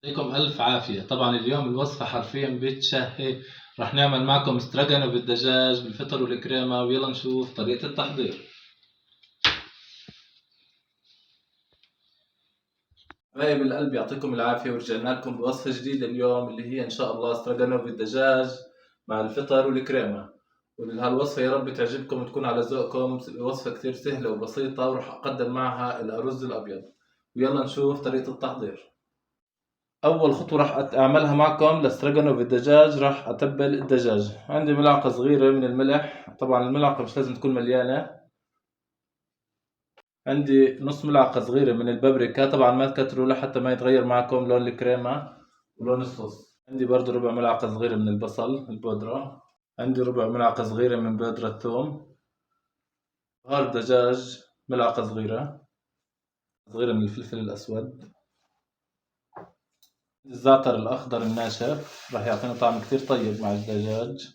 يعطيكم ألف عافية. طبعا اليوم الوصفة حرفيا بتشهي. رح نعمل معكم استراجانو بالدجاج بالفطر والكريمة، ويلا نشوف طريقة التحضير. حبايب القلب يعطيكم العافية، ورجعنا لكم بوصفة جديدة اليوم اللي هي إن شاء الله استراجانو بالدجاج مع الفطر والكريمة. وهالوصفة يا رب تعجبكم وتكون على ذوقكم. وصفة كتير سهلة وبسيطة، ورح أقدم معها الأرز الأبيض. ويلا نشوف طريقة التحضير. اول خطوه راح اعملها معكم لاستراجانوف الدجاج، راح اتبل الدجاج. عندي ملعقه صغيره من الملح، طبعا الملعقه مش لازم تكون مليانه. عندي نص ملعقه صغيره من البابريكا، طبعا ما تكتروا لحتى ما يتغير معكم لون الكريمه ولون الصوص. عندي برضو ربع ملعقه صغيره من البصل البودره. عندي ربع ملعقه صغيره من بودره الثوم. بهار دجاج ملعقه صغيره من الفلفل الاسود. الزعتر الأخضر الناشف راح يعطينا طعم كتير طيب مع الدجاج.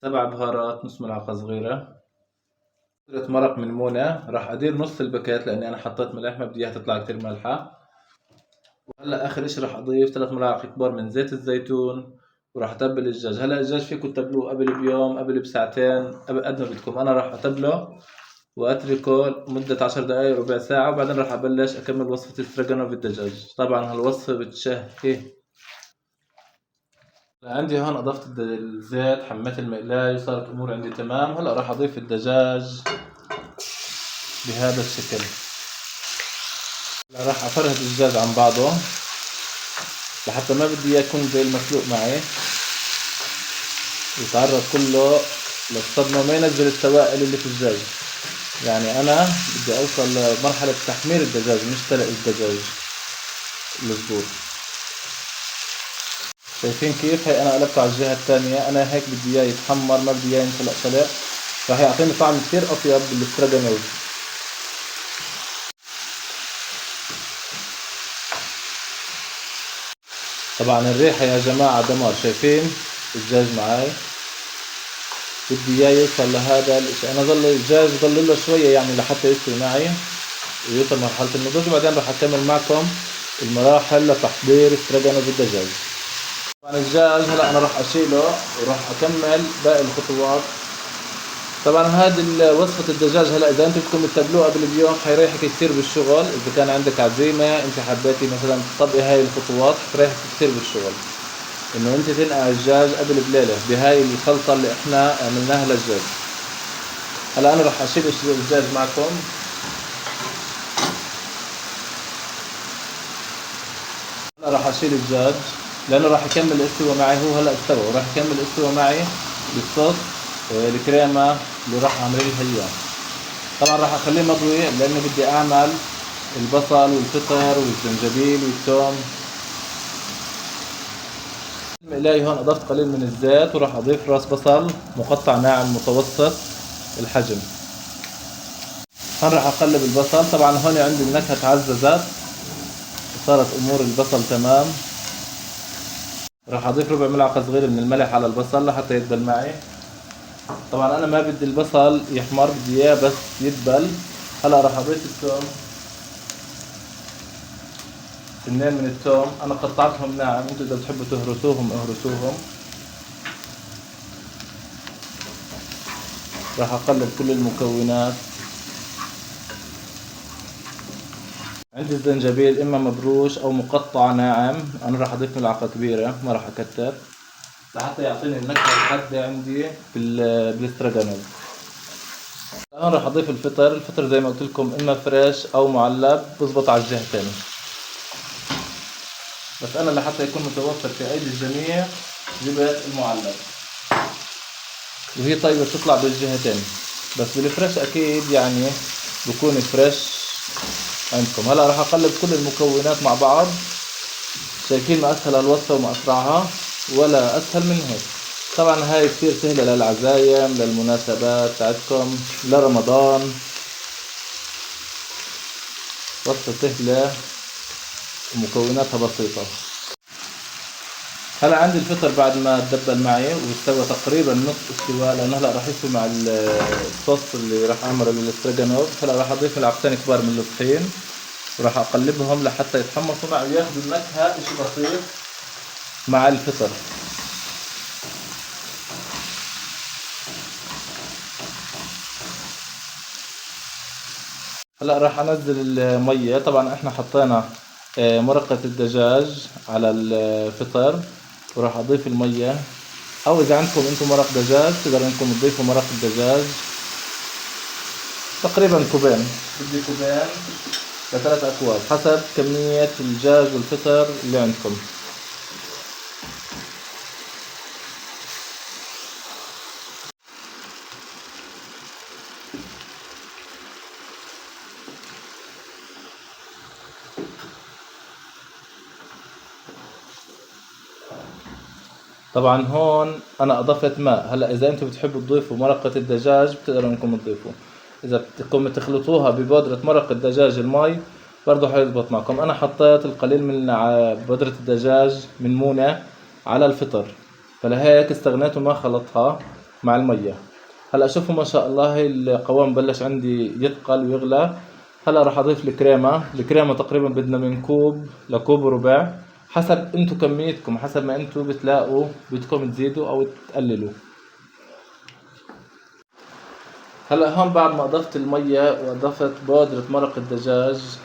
7 بهارات نص ملعقة صغيرة. قطرة مرق من مونة، راح أدير نص الباكيت لأني أنا حطيت ملح، ما بدي إياها تطلع كتير مالحة. وهلا آخر إشي راح أضيف 3 ملاعق كبار من زيت الزيتون. وراح أتبل الدجاج. هلا الدجاج فيكم تتبلوه قبل بيوم، قبل بساعتين، قد ما بدكم. أنا راح أتبله وأتركه مدة 10 دقايق ربع ساعة، وبعدين راح أبلش أكمل وصفة السترoganoff بالدجاج. طبعا هالوصفة بتشهي. عندي هون أضفت الزيت، حميت المقلاية، وصارت الأمور عندي تمام. هلا راح أضيف الدجاج بهذا الشكل. هلا راح أفرد الدجاج عن بعضه لحتى ما بدي إياه يكون زي المسلوق معي، يتعرض كله للصدمة وما ينزل السوائل اللي في الدجاج. يعني أنا بدي أوصل لمرحلة تحمير الدجاج مش سلق الدجاج الصدور. شايفين كيف؟ هي أنا قلبته على الجهة الثانية. أنا هيك بدي إياه يتحمر، ما بدي إياه ينسلق سلق. راح يعطيني طعم كثير أطيب بالستراجانوف. طبعا الريحة يا جماعة دمار. شايفين الدجاج معاي؟ بدي اياه يوصل لهذا الاشي. انا ظل الدجاج ضل له شوية يعني لحتى يستوي معي ويوصل مرحلة النضوج، وبعدين راح اكمل معكم المراحل لتحضير استراجانوف الدجاج. طبعا الدجاج هلا انا راح اشيله وراح اكمل باقي الخطوات. طبعا هذه وصفة الدجاج هلا اذا انتم بدكم تتبلوه قبل بيوم حيريحك كثير بالشغل. اذا كان عندك عزيمة انت حبيتي مثلا تطبقي هاي الخطوات حتريحك كثير بالشغل، انه انت تنقع الدجاج قبل بليلة بهاي الخلطة اللي احنا عملناها للدجاج. هلا انا راح اشيل الدجاج معكم. هلا راح اشيل الدجاج لانه راح يكمل استوى معي. هو هلا استوى وراح يكمل استوى معي بالصوص الكريمة اللي راح اعمل لها اياه. طبعا راح اخليه مضوي لانه بدي اعمل البصل والفطر والزنجبيل والثوم. المقلاية هون اضفت قليل من الزيت، وراح اضيف راس بصل مقطع ناعم متوسط الحجم. هون راح اقلب البصل. طبعا هون عندي النكهة تعززت وصارت امور البصل تمام. راح اضيف ربع ملعقة صغيرة من الملح على البصل لحتى يدبل معي. طبعا انا ما بدي البصل يحمر، بدي اياه بس يدبل. هلا راح اضيف الثوم. سنين من الثوم انا قطعتهم ناعم، انتوا اذا بتحبوا تهرسوهم اهرسوهم. راح اقلب كل المكونات. عندي الزنجبيل اما مبروش او مقطع ناعم، انا راح اضيف ملعقة كبيرة، ما راح اكتر لحتى يعطيني النكهة الحادة عندي بالاستراجانوف. الان راح اضيف الفطر زي ما قلت لكم اما فريش او معلب، بزبط على الجهتين. بس انا لحتى يكون متوفر في ايدي الجميع جبت المعلب، وهي طيبة بتطلع بالجهتين. بس بالفريش اكيد يعني بكون فريش عندكم. هلا راح اقلب كل المكونات مع بعض. شايفين ما اسهل الوصفة وما اسرعها، ولا اسهل من هيك. طبعا هاي كثير سهلة للعزايم، للمناسبات تاعتكم، لرمضان. وصفة سهلة ومكوناتها بسيطة. هلا عندي الفطر بعد ما تدبل معي واستوى تقريبا نص استواء، لانه هلا راح يستوي مع الصوص اللي راح اعمله للاستراجانوف. هلا راح اضيف ملعقتين كبار من الطحين. وراح اقلبهم لحتى يتحمصوا معي وياخذوا النكهة اشي بسيط مع الفطر. هلا راح انزل المية. طبعا احنا حطينا مرقة الدجاج على الفطر، وراح اضيف المية. او اذا عندكم انتم مرق دجاج تقدروا انكم تضيفوا مرق الدجاج تقريبا كوبين. بدي كوبين لثلاث اكواب حسب كمية الدجاج والفطر اللي عندكم. طبعا هون انا اضفت ماء. هلا اذا انتم بتحبوا تضيفوا مرقة الدجاج بتقدروا انكم تضيفوا. اذا بدكم تخلطوها ببودرة مرق الدجاج المي برضو حيزبط معكم. انا حطيت القليل من بودرة الدجاج من مونة على الفطر، فلهيك استغنيت وما خلطها مع المية. هلا شوفوا ما شاء الله القوام بلش عندي يثقل ويغلى. هلا راح اضيف الكريمة تقريبا بدنا من كوب لكوب وربع حسب انتو كميتكم، حسب ما انتو بتلاقوا بدكم تزيدوا او تقللوا. هلا هون بعد ما اضفت المية واضفت بودرة مرق الدجاج،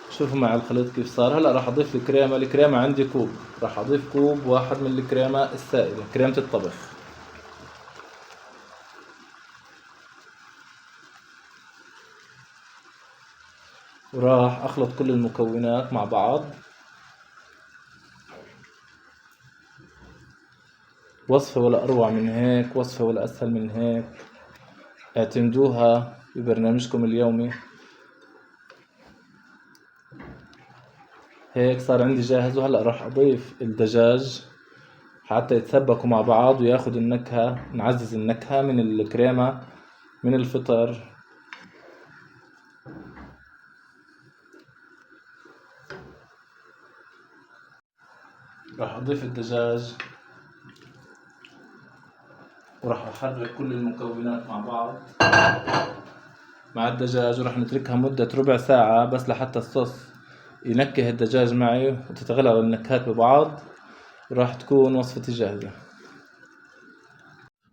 شوفوا مع الخليط كيف صار. هلا راح اضيف الكريمة عندي كوب. راح اضيف كوب واحد من الكريمة السائلة، كريمة الطبخ. وراح اخلط كل المكونات مع بعض. وصفة ولا اروع من هيك، وصفة ولا اسهل من هيك. اعتمدوها ببرنامجكم اليومي. هيك صار عندي جاهز. وهلأ راح أضيف الدجاج حتى يتسبكوا مع بعض وياخد النكهة، نعزز النكهة من الكريمة من الفطر. راح أضيف الدجاج وراح أحرك كل المكونات مع بعض مع الدجاج، وراح نتركها مدة ربع ساعة بس لحتى الصوص ينكه الدجاج معي وتتغلغل النكهات ببعض. وراح تكون وصفتي جاهزة.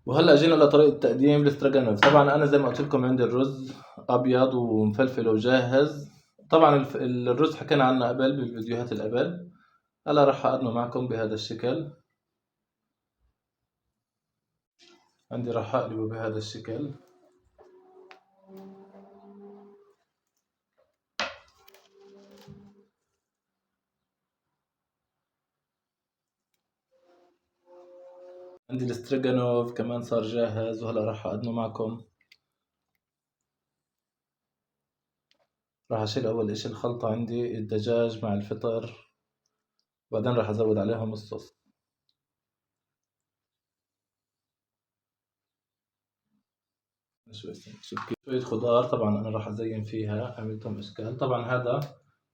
وهلا جينا لطريقة تقديم الاستراجانوف. طبعا انا زي ما قلت لكم عندي الرز ابيض ومفلفل وجاهز. طبعا الرز حكينا عنه قبل بالفيديوهات اللي قبل. هلا راح اقدمه معكم بهذا الشكل. عندي راح اقلبه بهذا الشكل. عندي الاستراجانوف كمان صار جاهز، وهلا راح اقدمه معكم. راح اشيل اول اشي الخلطة، عندي الدجاج مع الفطر، وبعدين راح ازود عليهم الصوص. شوف كيف شوية خضار. طبعا انا راح ازين فيها، عملتهم اشكال. طبعا هذا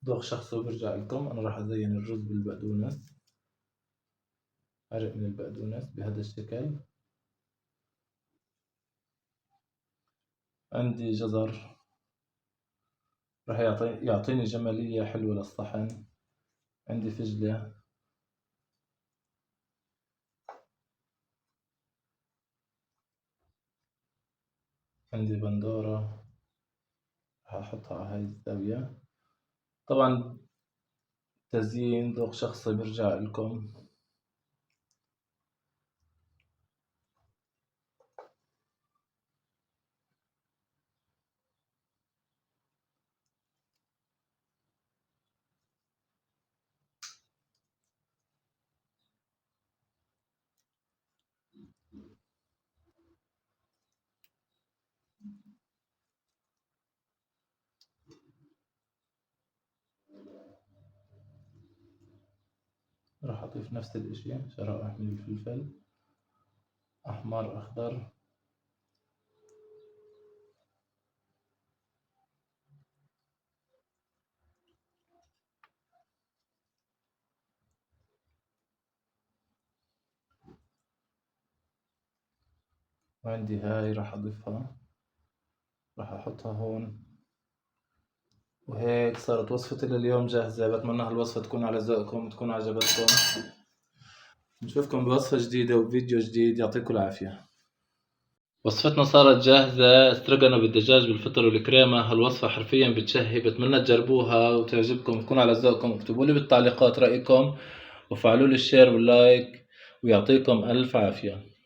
ذوق شخصي وبرجع لكم. انا راح ازين الرز بالبقدونس، عرق من البقدونس بهذا الشكل. عندي جزر راح يعطيني جمالية حلوة للصحن. عندي فجلة. عندي بندورة راح أحطها على هاي الزاوية. طبعا تزيين ذوق شخصي برجع لكم. راح أضيف نفس الاشي، شرائح من الفلفل أحمر أخضر. وعندي هاي راح أضيفها، راح أحطها هون. وهيك صارت وصفتي لليوم جاهزة. بتمنى هالوصفة تكون على ذوقكم وتكون عجبتكم. نشوفكم بوصفة جديدة وفيديو جديد. يعطيكم العافية. وصفتنا صارت جاهزة، استرجنا بالدجاج بالفطر والكريمة. هالوصفة حرفيا بتشهي. بتمنى تجربوها وتعجبكم وتكون على ذوقكم. اكتبوا لي بالتعليقات رأيكم وفعلوا لي الشير واللايك ويعطيكم ألف عافية.